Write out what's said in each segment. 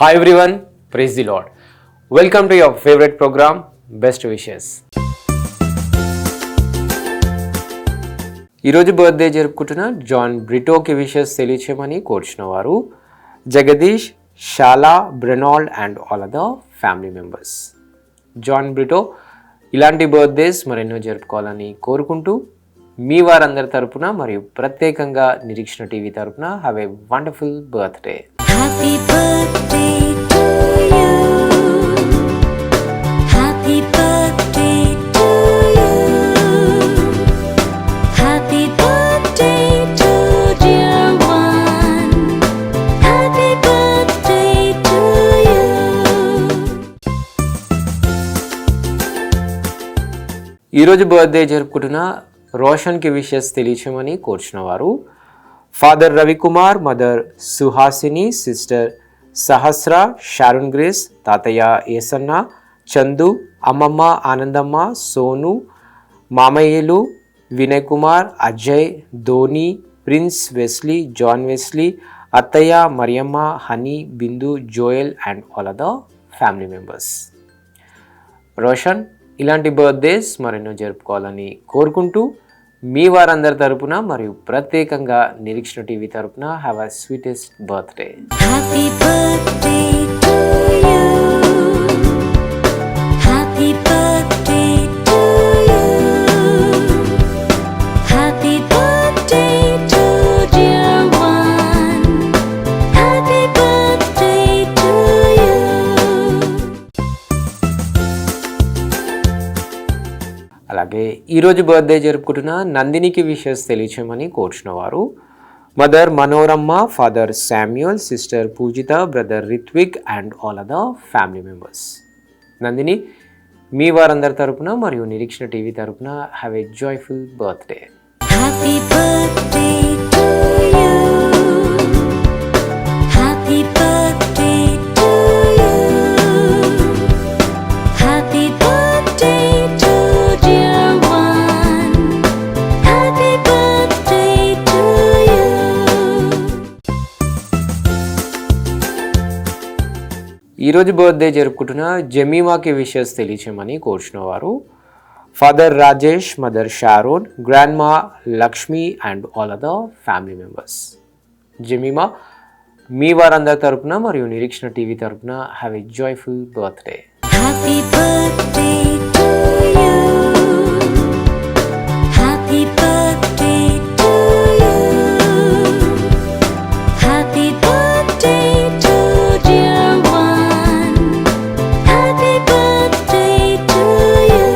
Hi everyone, praise the Lord. Welcome to your favorite program, Best Wishes. ఈరోజు birthday జరుపుకుంటున్న John బ్రిటోకి wishes తెలియచేయమని కోరుచున్న వారు Jagadish, Shala, Brenald and all other family members. John Brito ఇలాంటి birthdays మరెన్నో జరుపుకోవాలని కోరుకుంటూ మీ వారందరి తరపున మరియు ప్రత్యేకంగా నిరీక్షణ టీవీ తరపున have a wonderful birthday. Happy birthday to you. Happy birthday to you. Happy birthday to dear one. Happy birthday to you. ఈరోజు బర్త్డే జరుపుకుంటున్న రోషన్కి విషెస్ తెలియచేయమని కోరుచున్న వారు father Ravikumar, mother Suhasini, sister Sahasra, Sharon Grace, తాతయ్య ఏసన్న, చందు, అమ్మమ్మ ఆనందమ్మ, సోను, మామయ్యలు Vinay Kumar, Ajay, Dhoni, Prince Wesley, John Wesley, అత్తయ్య Mariyamma, Honey, Bindu, Joel and all other family members. Roshan ఇలాంటి బర్త్డేస్ మరెన్నో జరుపుకోవాలని కోరుకుంటూ మీ వారందరి తరపున మరియు ప్రత్యేకంగా నిరీక్షణ టీవీ తరపున have a sweetest birthday. Happy birthday to you. Happy birthday to you. Happy birthday to dear one. Happy birthday to you. అలాగే ఈరోజు బర్త్డే జరుపుకుంటున్న నందినికి విషెస్ తెలియచేయమని కోరుచున్న వారు mother Manoramma, father Samuel, sister Pujitha, brother Rithvik and all other family members. Nandini మీ వారందరి తరపున మరియు నిరీక్షణ టీవీ తరపున have a joyful birthday. Happy birthday to you. Happy birthday to you. Happy birthday to dear one. Happy birthday to you. ఈరోజు birthday జరుపుకుంటున్న జమీమాకి wishes తెలియచేయమని కోరుచున్న వారు father Rajesh, mother Sharon, grandma Lakshmi and all other family members. Jemima మీ వారందరి తరపున మరియు నిరీక్షణ టీవీ తరపున have a joyful birthday. Happy birthday to you. Happy birthday to you. Happy birthday to dear one. Happy birthday to you.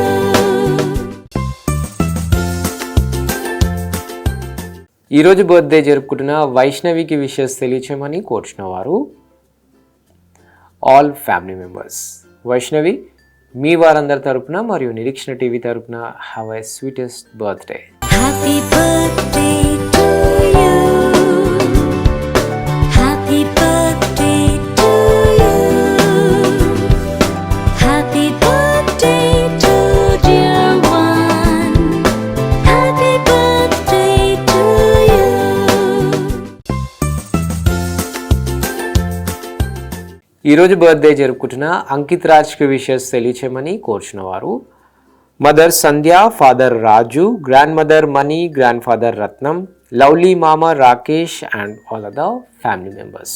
ఈరోజు birthday జరుపుకుంటున్న వైష్ణవికి wishes తెలియచేయమని కోరుచున్న వారు ఆల్ ఫ్యామిలీ మెంబర్స్. వైష్ణవి మీ వారందరి తరపున మరియు నిరీక్షణ టీవీ తరపున have a sweetest birthday. Happy birthday to you. Happy birthday to you. Happy birthday to dear one. Happy birthday to you. ఈరోజు బర్త్డే జరుపుకుంటున్న అంకిత్ రాజ్కి విషెస్ తెలియచేయమని కోరుచున్న వారు mother Sandhya, father Raju, grandmother Mani, grandfather Ratnam, lovely మామ Rakesh and all other family members.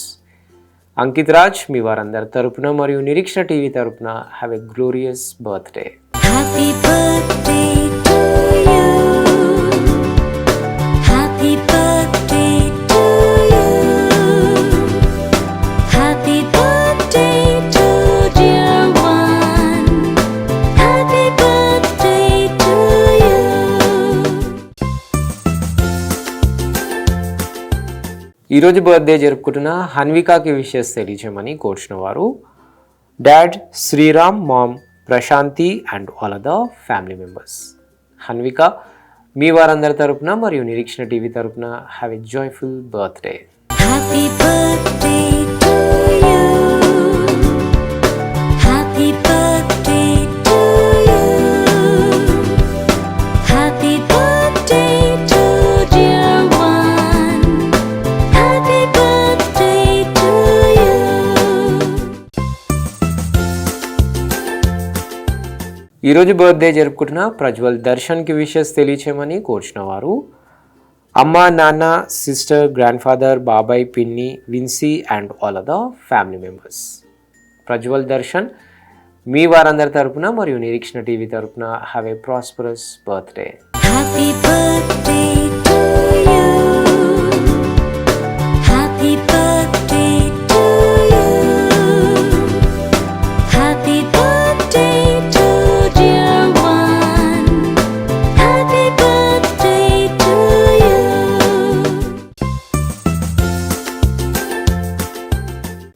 Ankit Raj మీ వారందరి తరపున మరియు నిరీక్షణ టీవీ తరపున have a glorious birthday. Happy birthday to you. Happy birthday to you. Happy birthday to dear one. Happy birthday to you. ఈరోజు birthday జరుపుకుంటున్న హన్వికాకి wishes తెలియచేయమని కోరుచున్న వారు dad Sriram, mom Prashanti and all other family members. Hanvika మీ వారందరి తరపున మరియు నిరీక్షణ టీవీ తరపున have a joyful birthday. Happy birthday to you. Happy birthday to you. Happy birthday to dear one. Happy birthday to you. ఈరోజు బర్త్డే జరుపుకుంటున్న ప్రజ్వల్ దర్శన్కి విషెస్ తెలియచేయమని కోరుచున్న వారు అమ్మ, నాన్న, సిస్టర్, గ్రాండ్ ఫాదర్, బాబాయ్, పిన్ని, Vincy and all other family members. Prajwal Darshan మీ వారందరి తరపున మరియు నిరీక్షణ టీవీ తరపున have a prosperous birthday. Happy birthday to you. Happy birthday to you. Happy birthday to dear one. Happy birthday to you.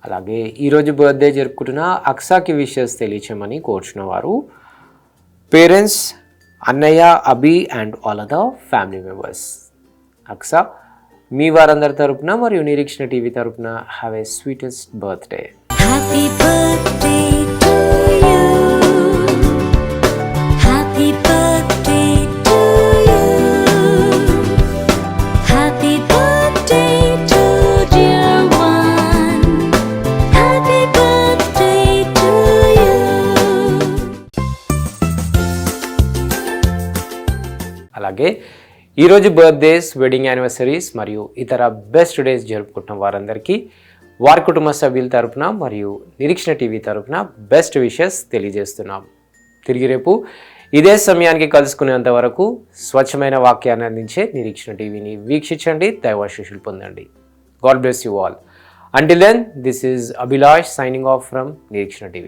అలాగే ఈరోజు birthday జరుపుకుంటున్న అక్సాకి విషెస్ తెలియచేయమని కోరుచున్న వారు పేరెంట్స్, అన్నయ్య, Abhi and all other family members. Aksa మీ వారందరి తరపున మరియు నిరీక్షణ టీవీ తరపున have a sweetest birthday. Happy birthday to you. Happy birthday to you. Happy birthday to dear one. Happy birthday to you. అలాగే ఈరోజు బర్త్డేస్, వెడ్డింగ్ యానివర్సరీస్ మరియు ఇతర బెస్ట్ డేస్ జరుపుకుంటున్న వారందరికీ వారి కుటుంబ సభ్యుల తరపున మరియు నిరీక్షణ టీవీ తరపున బెస్ట్ విషెస్ తెలియజేస్తున్నాం. తిరిగి రేపు ఇదే సమయానికి కలుసుకునేంత వరకు స్వచ్ఛమైన వాక్యాన్ని అందించే నిరీక్షణ టీవీని వీక్షించండి, దైవాశీస్సులు పొందండి. God bless you all. Until then, this is Abhilash signing off from Nirikshana TV.